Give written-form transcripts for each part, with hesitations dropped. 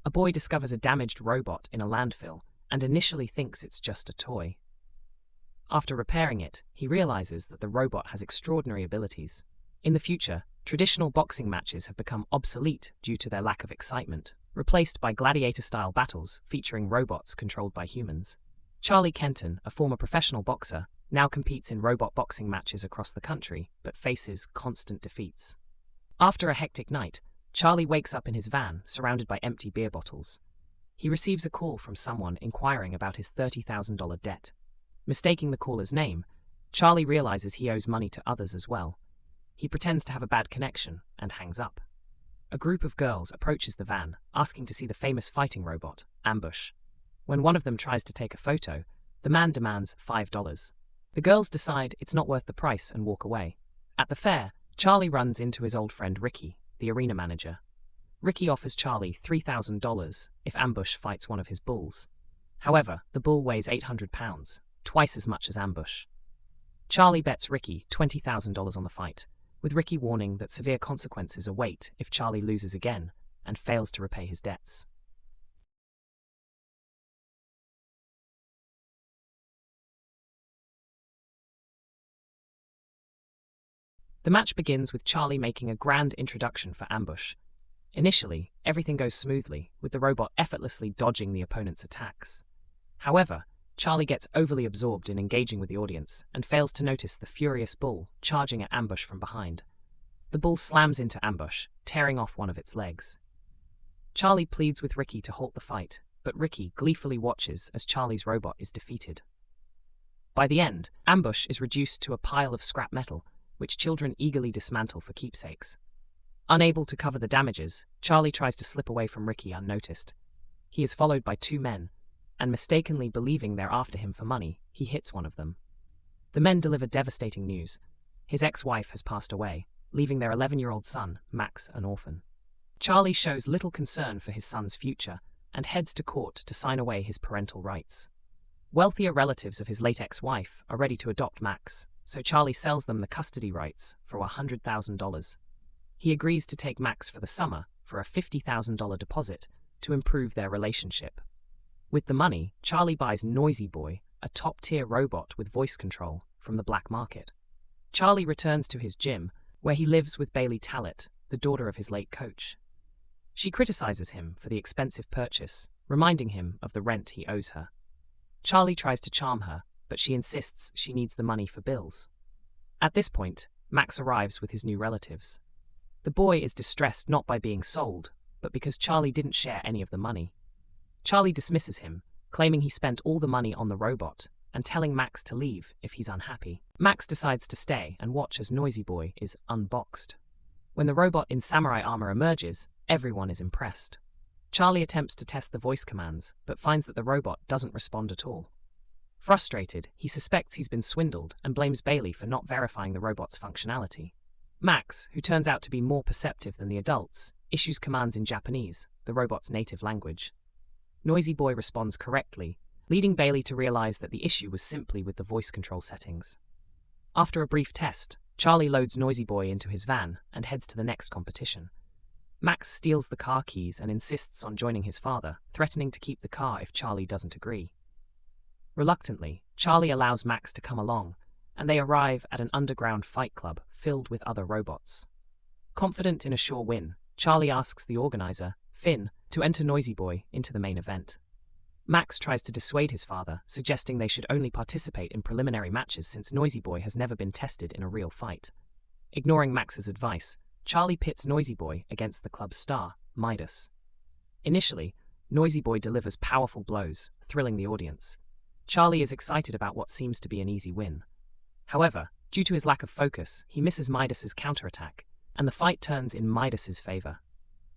A boy discovers a damaged robot in a landfill and initially thinks it's just a toy. After repairing it, he realizes that the robot has extraordinary abilities. In the future, traditional boxing matches have become obsolete due to their lack of excitement, replaced by gladiator-style battles featuring robots controlled by humans. Charlie Kenton, a former professional boxer, now competes in robot boxing matches across the country, but faces constant defeats. After a hectic night, Charlie wakes up in his van, surrounded by empty beer bottles. He receives a call from someone inquiring about his $30,000 debt. Mistaking the caller's name, Charlie realizes he owes money to others as well. He pretends to have a bad connection and hangs up. A group of girls approaches the van, asking to see the famous fighting robot, Ambush. When one of them tries to take a photo, the man demands $5. The girls decide it's not worth the price and walk away. At the fair, Charlie runs into his old friend Ricky, the arena manager. Ricky offers Charlie $3,000 if Ambush fights one of his bulls. However, the bull weighs 800 pounds, twice as much as Ambush. Charlie bets Ricky $20,000 on the fight, with Ricky warning that severe consequences await if Charlie loses again and fails to repay his debts. The match begins with Charlie making a grand introduction for Ambush. Initially, everything goes smoothly, with the robot effortlessly dodging the opponent's attacks. However, Charlie gets overly absorbed in engaging with the audience and fails to notice the furious bull charging at Ambush from behind. The bull slams into Ambush, tearing off one of its legs. Charlie pleads with Ricky to halt the fight, but Ricky gleefully watches as Charlie's robot is defeated. By the end, Ambush is reduced to a pile of scrap metal, which children eagerly dismantle for keepsakes. Unable to cover the damages, Charlie tries to slip away from Ricky unnoticed. He is followed by two men, and mistakenly believing they're after him for money, he hits one of them. The men deliver devastating news. His ex-wife has passed away, leaving their 11-year-old son, Max, an orphan. Charlie shows little concern for his son's future and heads to court to sign away his parental rights. Wealthier relatives of his late ex-wife are ready to adopt Max, so Charlie sells them the custody rights for $100,000. He agrees to take Max for the summer for a $50,000 deposit to improve their relationship. With the money, Charlie buys Noisy Boy, a top-tier robot with voice control, from the black market. Charlie returns to his gym, where he lives with Bailey Tallett, the daughter of his late coach. She criticizes him for the expensive purchase, reminding him of the rent he owes her. Charlie tries to charm her, but she insists she needs the money for bills. At this point, Max arrives with his new relatives. The boy is distressed not by being sold, but because Charlie didn't share any of the money. Charlie dismisses him, claiming he spent all the money on the robot, and telling Max to leave if he's unhappy. Max decides to stay and watch as Noisy Boy is unboxed. When the robot in samurai armor emerges, everyone is impressed. Charlie attempts to test the voice commands, but finds that the robot doesn't respond at all. Frustrated, he suspects he's been swindled and blames Bailey for not verifying the robot's functionality. Max, who turns out to be more perceptive than the adults, issues commands in Japanese, the robot's native language. Noisy Boy responds correctly, leading Bailey to realize that the issue was simply with the voice control settings. After a brief test, Charlie loads Noisy Boy into his van and heads to the next competition. Max steals the car keys and insists on joining his father, threatening to keep the car if Charlie doesn't agree. Reluctantly, Charlie allows Max to come along, and they arrive at an underground fight club filled with other robots. Confident in a sure win, Charlie asks the organizer, Finn, to enter Noisy Boy into the main event. Max tries to dissuade his father, suggesting they should only participate in preliminary matches since Noisy Boy has never been tested in a real fight. Ignoring Max's advice, Charlie pits Noisy Boy against the club's star, Midas. Initially, Noisy Boy delivers powerful blows, thrilling the audience. Charlie is excited about what seems to be an easy win. However, due to his lack of focus, he misses Midas's counterattack, and the fight turns in Midas's favor.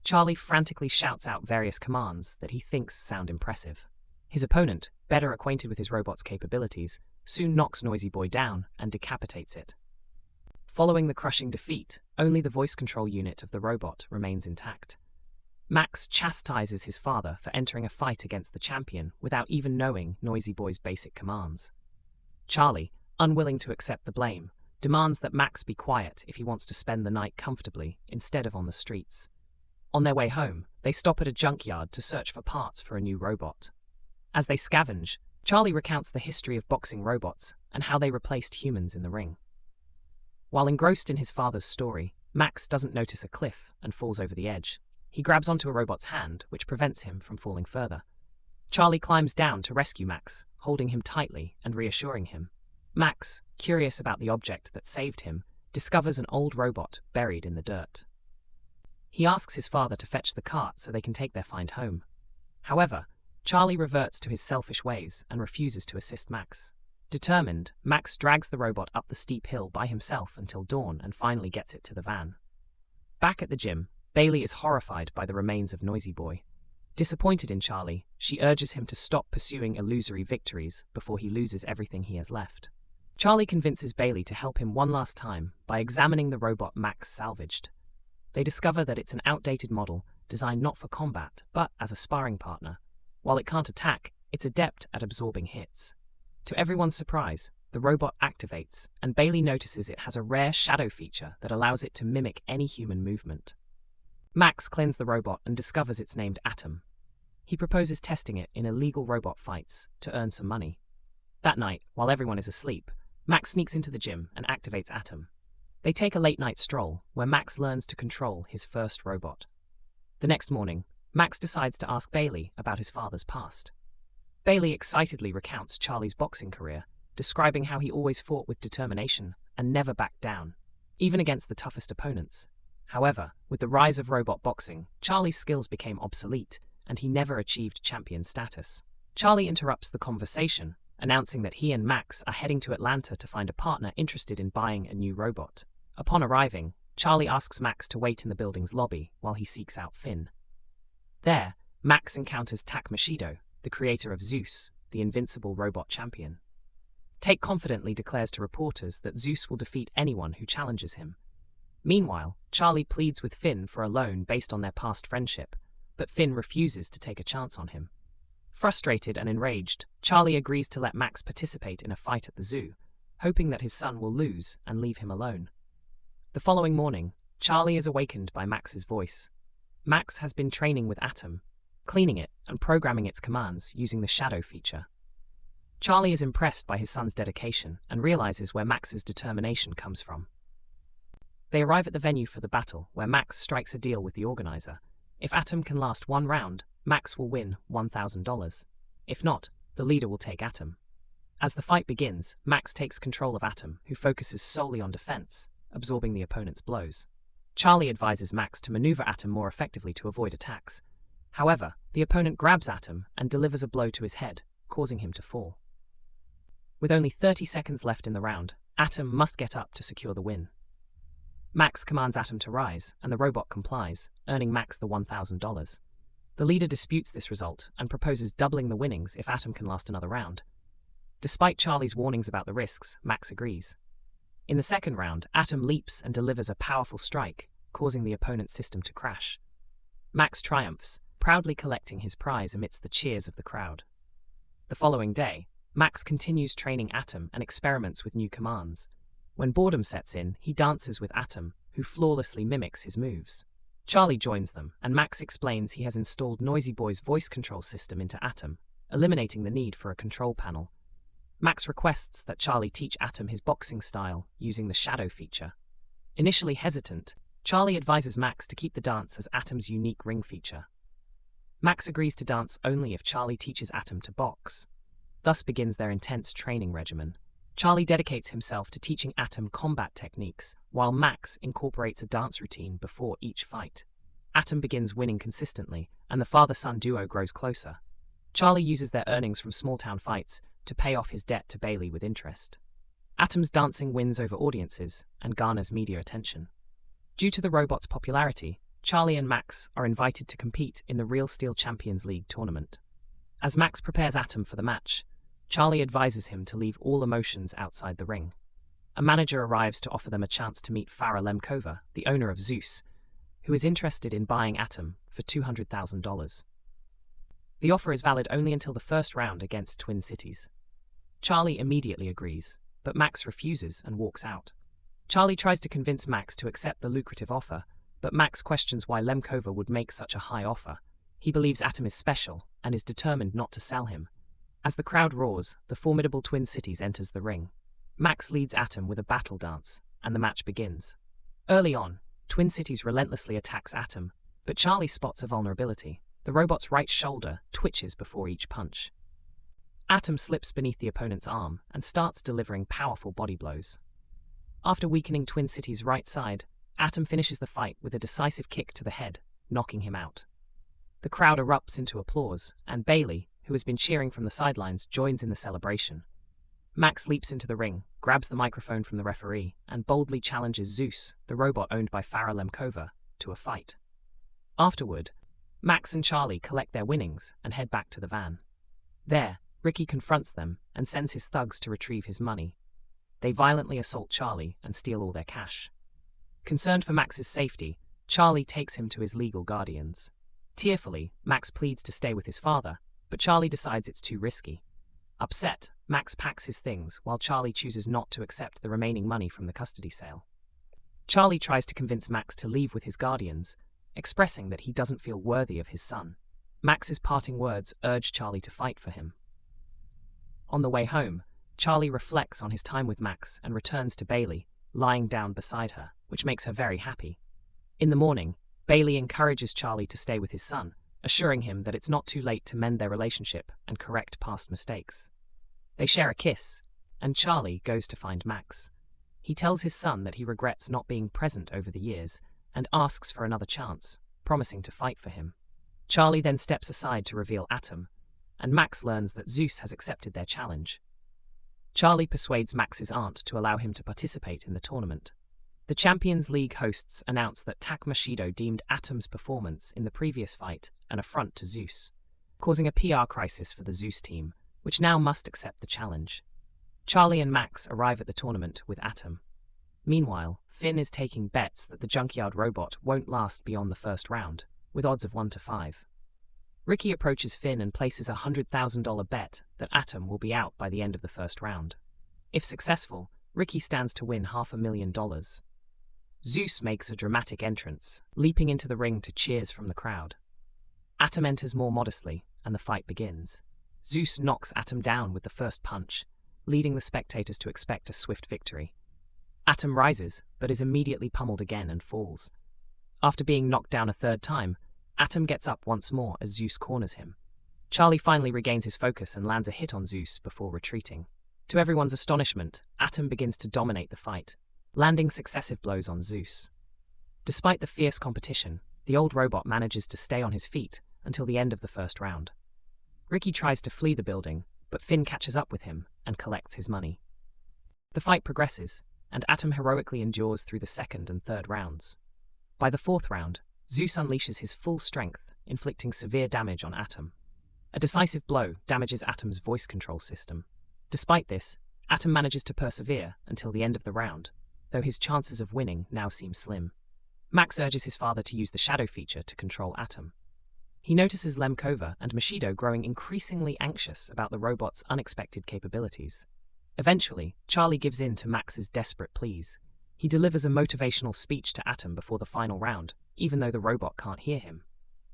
Charlie frantically shouts out various commands that he thinks sound impressive. His opponent, better acquainted with his robot's capabilities, soon knocks Noisy Boy down and decapitates it. Following the crushing defeat, only the voice control unit of the robot remains intact. Max chastises his father for entering a fight against the champion without even knowing Noisy Boy's basic commands. Charlie, unwilling to accept the blame, demands that Max be quiet if he wants to spend the night comfortably instead of on the streets. On their way home, they stop at a junkyard to search for parts for a new robot. As they scavenge, Charlie recounts the history of boxing robots and how they replaced humans in the ring. While engrossed in his father's story, Max doesn't notice a cliff and falls over the edge. He grabs onto a robot's hand, which prevents him from falling further. Charlie climbs down to rescue Max, holding him tightly and reassuring him. Max, curious about the object that saved him, discovers an old robot buried in the dirt. He asks his father to fetch the cart so they can take their find home. However, Charlie reverts to his selfish ways and refuses to assist Max. Determined, Max drags the robot up the steep hill by himself until dawn and finally gets it to the van. Back at the gym, Bailey is horrified by the remains of Noisy Boy. Disappointed in Charlie, she urges him to stop pursuing illusory victories before he loses everything he has left. Charlie convinces Bailey to help him one last time by examining the robot Max salvaged. They discover that it's an outdated model designed not for combat, but as a sparring partner. While it can't attack, it's adept at absorbing hits. To everyone's surprise, the robot activates, and Bailey notices it has a rare shadow feature that allows it to mimic any human movement. Max cleans the robot and discovers it's named Atom. He proposes testing it in illegal robot fights to earn some money. That night, while everyone is asleep, Max sneaks into the gym and activates Atom. They take a late-night stroll, where Max learns to control his first robot. The next morning, Max decides to ask Bailey about his father's past. Bailey excitedly recounts Charlie's boxing career, describing how he always fought with determination and never backed down, even against the toughest opponents. However, with the rise of robot boxing, Charlie's skills became obsolete, and he never achieved champion status. Charlie interrupts the conversation, announcing that he and Max are heading to Atlanta to find a partner interested in buying a new robot. Upon arriving, Charlie asks Max to wait in the building's lobby while he seeks out Finn. There, Max encounters Tak Mashido, the creator of Zeus, the invincible robot champion. Tak confidently declares to reporters that Zeus will defeat anyone who challenges him. Meanwhile, Charlie pleads with Finn for a loan based on their past friendship, but Finn refuses to take a chance on him. Frustrated and enraged, Charlie agrees to let Max participate in a fight at the zoo, hoping that his son will lose and leave him alone. The following morning, Charlie is awakened by Max's voice. Max has been training with Atom, cleaning it and programming its commands using the shadow feature. Charlie is impressed by his son's dedication and realizes where Max's determination comes from. They arrive at the venue for the battle, where Max strikes a deal with the organizer. If Atom can last one round, Max will win $1,000. If not, the leader will take Atom. As the fight begins, Max takes control of Atom, who focuses solely on defense, absorbing the opponent's blows. Charlie advises Max to maneuver Atom more effectively to avoid attacks. However, the opponent grabs Atom and delivers a blow to his head, causing him to fall. With only 30 seconds left in the round, Atom must get up to secure the win. Max commands Atom to rise, and the robot complies, earning Max the $1,000. The leader disputes this result and proposes doubling the winnings if Atom can last another round. Despite Charlie's warnings about the risks, Max agrees. In the second round, Atom leaps and delivers a powerful strike, causing the opponent's system to crash. Max triumphs, proudly collecting his prize amidst the cheers of the crowd. The following day, Max continues training Atom and experiments with new commands. When boredom sets in, he dances with Atom, who flawlessly mimics his moves. Charlie joins them, and Max explains he has installed Noisy Boy's voice control system into Atom, eliminating the need for a control panel. Max requests that Charlie teach Atom his boxing style using the shadow feature. Initially hesitant, Charlie advises Max to keep the dance as Atom's unique ring feature. Max agrees to dance only if Charlie teaches Atom to box. Thus begins their intense training regimen. Charlie dedicates himself to teaching Atom combat techniques, while Max incorporates a dance routine before each fight. Atom begins winning consistently, and the father-son duo grows closer. Charlie uses their earnings from small-town fights to pay off his debt to Bailey with interest. Atom's dancing wins over audiences and garners media attention. Due to the robot's popularity, Charlie and Max are invited to compete in the Real Steel Champions League tournament. As Max prepares Atom for the match, Charlie advises him to leave all emotions outside the ring. A manager arrives to offer them a chance to meet Farah Lemkova, the owner of Zeus, who is interested in buying Atom for $200,000. The offer is valid only until the first round against Twin Cities. Charlie immediately agrees, but Max refuses and walks out. Charlie tries to convince Max to accept the lucrative offer, but Max questions why Lemkova would make such a high offer. He believes Atom is special and is determined not to sell him. As the crowd roars, the formidable Twin Cities enters the ring. Max leads Atom with a battle dance, and the match begins. Early on, Twin Cities relentlessly attacks Atom, but Charlie spots a vulnerability. The robot's right shoulder twitches before each punch. Atom slips beneath the opponent's arm and starts delivering powerful body blows. After weakening Twin Cities' right side, Atom finishes the fight with a decisive kick to the head, knocking him out. The crowd erupts into applause, and Bailey, who has been cheering from the sidelines, joins in the celebration. Max leaps into the ring, grabs the microphone from the referee, and boldly challenges Zeus, the robot owned by Farah Lemkova, to a fight. Afterward, Max and Charlie collect their winnings and head back to the van. There, Ricky confronts them and sends his thugs to retrieve his money. They violently assault Charlie and steal all their cash. Concerned for Max's safety, Charlie takes him to his legal guardians. Tearfully, Max pleads to stay with his father, but Charlie decides it's too risky. Upset, Max packs his things while Charlie chooses not to accept the remaining money from the custody sale. Charlie tries to convince Max to leave with his guardians, expressing that he doesn't feel worthy of his son. Max's parting words urge Charlie to fight for him. On the way home, Charlie reflects on his time with Max and returns to Bailey, lying down beside her, which makes her very happy. In the morning, Bailey encourages Charlie to stay with his son, assuring him that it's not too late to mend their relationship and correct past mistakes. They share a kiss, and Charlie goes to find Max. He tells his son that he regrets not being present over the years and asks for another chance, promising to fight for him. Charlie then steps aside to reveal Atom, and Max learns that Zeus has accepted their challenge. Charlie persuades Max's aunt to allow him to participate in the tournament. The Champions League hosts announce that Tak Mashido deemed Atom's performance in the previous fight an affront to Zeus, causing a PR crisis for the Zeus team, which now must accept the challenge. Charlie and Max arrive at the tournament with Atom. Meanwhile, Finn is taking bets that the junkyard robot won't last beyond the first round, with odds of 1 to 5. Ricky approaches Finn and places a $100,000 bet that Atom will be out by the end of the first round. If successful, Ricky stands to win $500,000. Zeus makes a dramatic entrance, leaping into the ring to cheers from the crowd. Atom enters more modestly, and the fight begins. Zeus knocks Atom down with the first punch, leading the spectators to expect a swift victory. Atom rises, but is immediately pummeled again and falls. After being knocked down a third time, Atom gets up once more as Zeus corners him. Charlie finally regains his focus and lands a hit on Zeus before retreating. To everyone's astonishment, Atom begins to dominate the fight, landing successive blows on Zeus. Despite the fierce competition, the old robot manages to stay on his feet until the end of the first round. Ricky tries to flee the building, but Finn catches up with him and collects his money. The fight progresses, and Atom heroically endures through the second and third rounds. By the fourth round, Zeus unleashes his full strength, inflicting severe damage on Atom. A decisive blow damages Atom's voice control system. Despite this, Atom manages to persevere until the end of the round, though his chances of winning now seem slim. Max urges his father to use the shadow feature to control Atom. He notices Lemkova and Mashido growing increasingly anxious about the robot's unexpected capabilities. Eventually, Charlie gives in to Max's desperate pleas. He delivers a motivational speech to Atom before the final round, even though the robot can't hear him.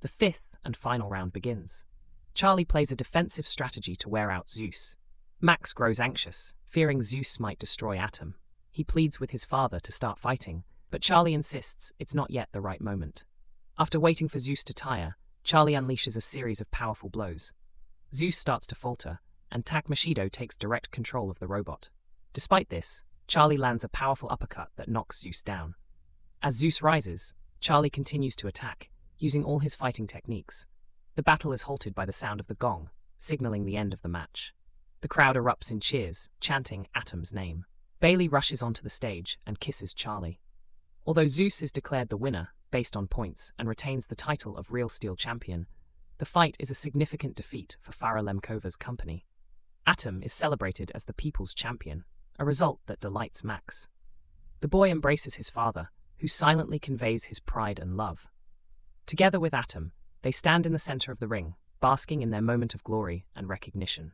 The fifth and final round begins. Charlie plays a defensive strategy to wear out Zeus. Max grows anxious, fearing Zeus might destroy Atom. He pleads with his father to start fighting, but Charlie insists it's not yet the right moment. After waiting for Zeus to tire, Charlie unleashes a series of powerful blows. Zeus starts to falter, and Tak Mashido takes direct control of the robot. Despite this, Charlie lands a powerful uppercut that knocks Zeus down. As Zeus rises, Charlie continues to attack, using all his fighting techniques. The battle is halted by the sound of the gong, signaling the end of the match. The crowd erupts in cheers, chanting Atom's name. Bailey rushes onto the stage and kisses Charlie. Although Zeus is declared the winner, based on points, and retains the title of Real Steel Champion, the fight is a significant defeat for Farah Lemkova's company. Atom is celebrated as the People's Champion, a result that delights Max. The boy embraces his father, who silently conveys his pride and love. Together with Atom, they stand in the center of the ring, basking in their moment of glory and recognition.